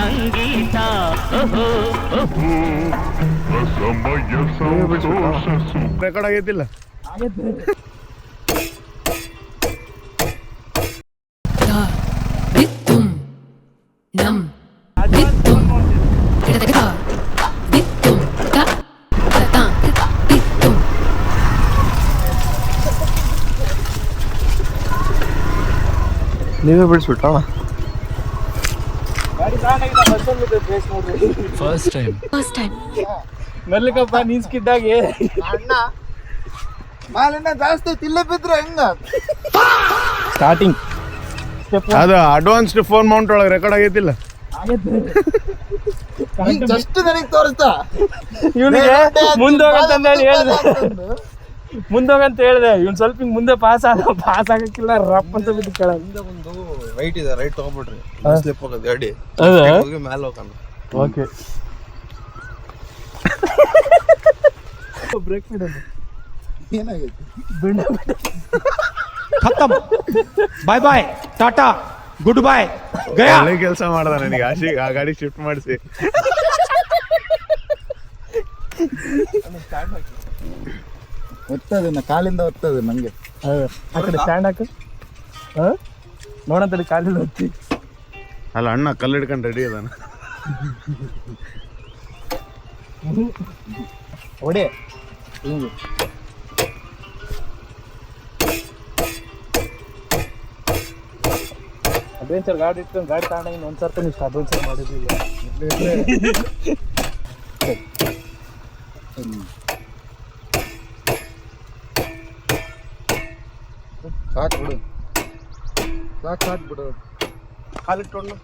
ಸಂಗೀತ record ಆಗೈತಿಲ್ಲ ನೀವೇ ಬಿಡಿಸ್ಬಿಟ್ಟಣ first time ಮೆರ್ಲಿಕಪ್ಪ ನೀನ್ ಸ್ಕಿಡ್ಡಾಗಿ ಅಣ್ಣ ಮಾಲಿನ ಜಾಸ್ತಿ ತಿಲ್ಲ ಬಿದ್ರೆ ಹೆಂಗ ಸ್ಟಾರ್ಟಿಂಗ್ ಅದು ಅಡ್ವಾನ್ಸ್ಡ್ ಫೋನ್ ಮೌಂಟ್ ಒಳಗೆ ರೆಕಾರ್ಡ್ ಆಗೈತಿಲ್ಲ ಜಸ್ಟ್ ನನಗೆ ತೋರಿಸ್ತಾ ಇವನಿಗೆ ಮುಂದೋಗಂತ ಹೇಳ್ದೆ ಇವ್ನು ಸ್ವಲ್ಪ ಹಿಂಗ್ ಮುಂದೆ ಪಾಸ್ ಆಗಕ್ಕಿಲ್ಲ ರಪ್ ಅಂತ ಬಿದ್ದು ಕೇಳ ಒಂದು ರೈಟ್ ಇದೆ ರೈಟ್ ತಗೊಂಡ್ಬಿಡ್ರಿ ಸ್ಲಿಪ್ ಹೋಗೋದು ಗಾಡಿ ಹೋಗಿ ಮೇಲೆ ಹೋಗೋಣ ಓಕೆ ಬ್ರೇಕ್ ಬಿಡೋದು ಏನಾಗೈತಿ ಖತಮ್ ಬಾಯ್ ಬಾಯ್ ಟಾಟಾ ಗುಡ್ ಬಾಯ್ ಗಯಾ ಒಳ್ಳೆ ಕೆಲಸ ಮಾಡ್ದ ನನಗೆ ಆ ಗಾಡಿ ಶಿಫ್ಟ್ ಮಾಡಿಸಿ ಒತ್ತದ ಕಾಲಿಂದ ಒತ್ತದ ನಂಗೆ ಆ ಕಡೆ ಸ್ಟ್ಯಾಂಡ್ ಹಾಕು ನೋಡಂತಲ್ಲಿ ಕಾಲಿಂದ ಒತ್ತಿ ಅಲ್ಲ ಅಣ್ಣ ಕಲ್ಲು ಹಿಡ್ಕೊಂಡು ರೆಡಿ ಅದಾನ ಹೊಡೆ ಹಿಂಗೆ ಅಡ್ವೆಂಚರ್ ಗಾಡಿ ಇಟ್ಕೊಂಡು ಗಾಡಿ ತಗೊಂಡಾಗ ಒಂದ್ಸರ್ತ ಇಷ್ಟು ಅಡ್ವೆಂಚರ್ ಮಾಡಿದ್ದಿಲ್ಲ ಸಾಕು ಬಿಡು ಸಾಕು ಬಿಡು ಕಾಲಿಟ್ಕೊಂಡು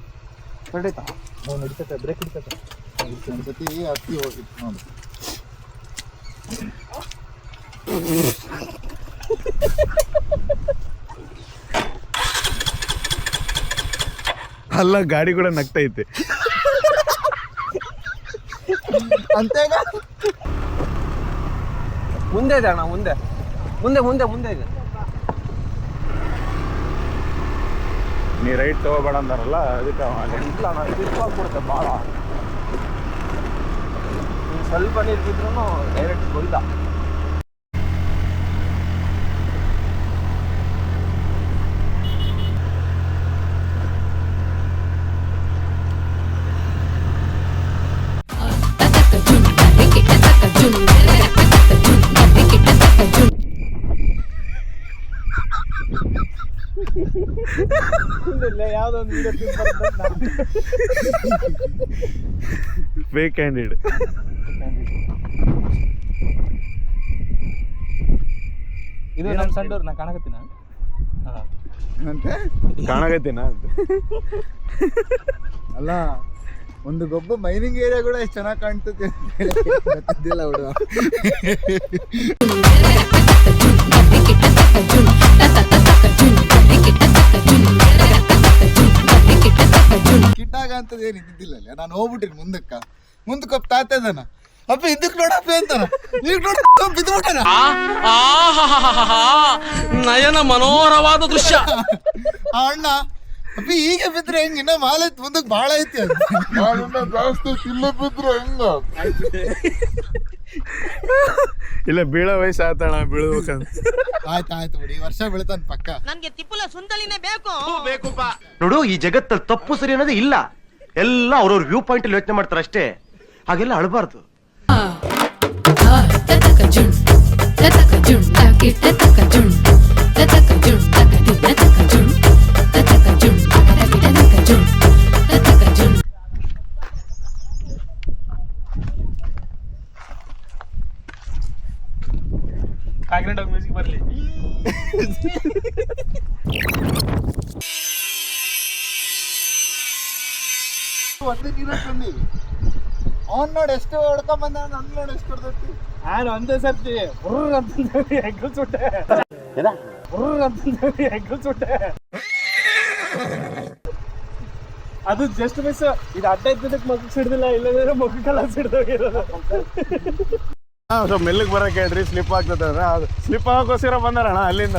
ನಡೀತಾ ನಾವು ನಡಿತೈತೆ ಬ್ರೇಕ್ ಹಿಡಿತೈತೆ ಒಂದ್ಸತಿ ಹತ್ತಿ ಹೋಗಿತ್ತು ನೋಡಿ ಅಲ್ಲ ಗಾಡಿ ಕೂಡ ನಗ್ತೈತೆ ಅಂತೇಗ ಮುಂದೆ ಇದೆ ಅಣ್ಣ ಮುಂದೆ ಮುಂದೆ ಮುಂದೆ ಮುಂದೆ ಇದೆ ನೀ ರೈಟ್ ತಗೋಬೇಡ ಅಂದಾರಲ್ಲ ಅದಕ್ಕೆ ಇಲ್ಲ ನಾನು ಸ್ಲಿಪ್ ಆಗ್ಬಿಡುತ್ತೆ ಭಾಳ ಸ್ವಲ್ಪ ನೀರು ಬಿದ್ರೂ ಡೈರೆಕ್ಟ್ ಕೊಯ್ದ ಯಾವುದೋ ಒಂದು ಫೇಕ್ ಹ್ಯಾಂಡೆಡ್ ಇದು ನಮ್ಮ ಸಂಡೋರ್ ನಾ ಕಾಣಕತ್ತೀನ ಕಾಣಕತ್ತೀನ ಅಲ್ಲ ಒಂದು ಗೊಬ್ಬ ಮೈನಿಂಗ್ ಏರಿಯಾ ಕೂಡ ಎಷ್ಟು ಚೆನ್ನಾಗಿ ಕಾಣ್ತದೆ ಗೊತ್ತಿದ್ದಿಲ್ಲ ಹುಡುಗ ಕಿಟ್ಟಾಗ ಅಂತದ ಏನು ಇದ್ದಿದ್ದಿಲ್ಲ ನಾನು ಹೋಗ್ಬಿಟ್ಟಿನಿ ಮುಂದಕ್ಕೆ ತಾತದನ ಅಪ್ಪ ಇದಕ್ಕೆ ನೋಡಪ್ಪ ಅಂತಾನ ಈಗ ನೋಡ ಬಿದ್ದುಬಿಟ್ಟನ ನಯನ ಮನೋಹರವಾದ ದೃಶ್ಯ ಆ ಅಣ್ಣ ಅಪ್ಪ ಈಗ ಬಿದ್ರೆ ಹೆಂಗ ಇನ್ನ ಮಾಲೈತ್ ಮುಂದಕ್ಕೆ ಭಾಳ ಐತಿ ಅದು ಜಾಸ್ತಿ ತಿಲ್ಲ ಬಿದ್ರೆ ಹೆಂಗ ಇಲ್ಲ ಬೀಳೋ ವಯಸ್ಸು ಆತಣ ಬೀಳ್ಬೇಕಂತ ಆಯ್ತು ಬಿಡಿ ಈ ವರ್ಷ ಬೀಳ್ತಾನ ಪಕ್ಕ ನನ್ಗೆ ತಿಪ್ಪಲ ಸುಂದಲಿನೇ ಬೇಕು ನೋಡು ಈ ಜಗತ್ತಲ್ಲಿ ತಪ್ಪು ಸರಿ ಅನ್ನೋದೇ ಇಲ್ಲ ಎಲ್ಲ ಅವ್ರವ್ರ ವ್ಯೂ ಪಾಯಿಂಟ್ ಅಲ್ಲಿ ಯೋಚನೆ ಮಾಡ್ತಾರೆ ಅಷ್ಟೇ ಹಾಗೆಲ್ಲ ಅಳಬಾರ್ದು ಬ್ಯಾಕ್ಗ್ರೌಂಡ್ ಮ್ಯೂಸಿಕ್ ಬರಲಿ ಒಂದೇ ನೀರ ಕಣ್ಣಿ ಅವ್ನು ನೋಡಿ ಎಷ್ಟು ಹೊಡ್ಕೊಂಡ್ ಬಂದ ನನ್ ನೋಡಿ ಎಷ್ಟು ಹೊಡ್ದೈತಿ ನಾನು ಒಂದೇ ಸರ್ತಿ ಹೆಗ್ಗಲ್ ಸುಟ್ಟೆ ಹೆಗ್ಗಲ್ ಸುಟ್ಟೆ ಅದು ಜಸ್ಟ್ ಮಿಸ್ ಇದು ಅಡ್ಡ ಇದ್ದದಕ್ಕೆ ಮಗಕ್ಕೆ ಸಿಡ್ದಿಲ್ಲ ಇಲ್ಲದ್ರೆ ಮಗಕ್ಕೆಲ್ಲ ಸಿಡ್ದೋಗಿರೋದು ಸ್ವಲ್ಪ ಮೆಲ್ಲಗೆ ಬರಕ್ಕೆ ಹೇಳ್ರಿ ಸ್ಲಿಪ್ ಆಗ್ತದೆ ಸ್ಲಿಪ್ ಆಗೋಸ್ಕರ ಬಂದಾರಣ ಅಲ್ಲಿಂದ